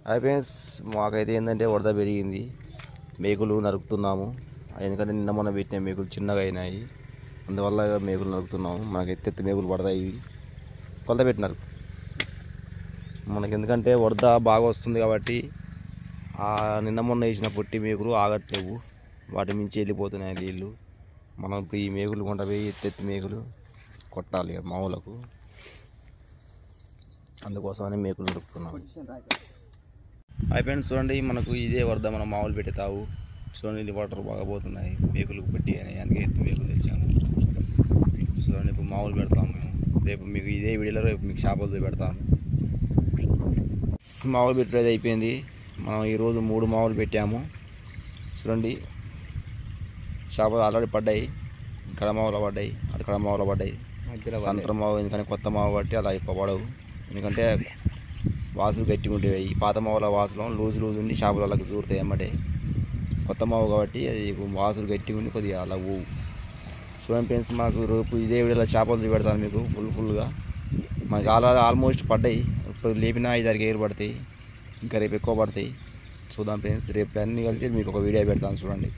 Hi friends, మాకైతే ఏంటంటే వరద పెరిగింది. మేకులు నరుకుతున్నాము. ఎందుకంటే నిన్న మొన్న పెట్టిన మేకులు చిన్నగా అయినాయి, అందువల్ల మేకులు నరుకుతున్నాము. మనకి ఎత్తెత్తి మేకులు పడతాయి. ఇవి కొలత పెట్టినారు మనకి, ఎందుకంటే వరద బాగా వస్తుంది కాబట్టి నిన్న మొన్న వేసిన పొట్టి మేకులు ఆగట్లేవు, వాటి మించి వెళ్ళిపోతున్నాయి నీళ్ళు. మనం ఈ మేకులు కొంట పోయి ఎత్తెత్తి మేకులు కొట్టాలి మామూలకు, అందుకోసమని మేకులు నరుకుతున్నాము. హాయ్ ఫ్రెండ్స్, చూడండి మనకు ఇదే వరద మనం మామూలు పెట్టేతావు. చూడండి వాటర్ బాగా పోతున్నాయి, మేకులు పెట్టి అని అందుకే ఎత్తు మేకులు తెచ్చాము. చూడండి ఇప్పుడు మామూలు పెడతాము మేము. రేపు మీకు ఇదే వీడియోలో రేపు మీకు చేపలు పెడతాము. మామూలు పెట్టేది అయిపోయింది. మనం ఈరోజు 3 మామూలు పెట్టాము. చూడండి చేపలు ఆల్రెడీ పడ్డాయి. ఇక్కడ మావులు పడ్డాయి, అక్కడ మావులు పడ్డాయి. సంతరం మావు ఎందుకంటే కొత్త మావు బట్టి అలా ఎక్కువ పడవు, ఎందుకంటే వాసులు గట్టిగా ఉంటాయి. ఈ పాత మావుల వాసులు లూజు ఉండి చేపలకి దూరుతాయి అన్నమాట. కొత్త మావు కాబట్టి అది వాసులు గట్టిగా ఉండి కొద్దిగా అలా ఊ. చూడండి ఫ్రెండ్స్, మాకు రేపు ఇదే వీడియోలో చేపలు చూపెడతాను మీకు ఫుల్గా. మనకి ఆల్మోస్ట్ పడ్డాయి. ఇప్పుడు లేపిన 5-6 గేర్లు పడతాయి, ఇంకా రేపు ఎక్కువ పడతాయి. చూద్దాం ఫ్రెండ్స్, రేపు అన్నీ కలిసి మీకు ఒక వీడియో పెడతాను చూడండి.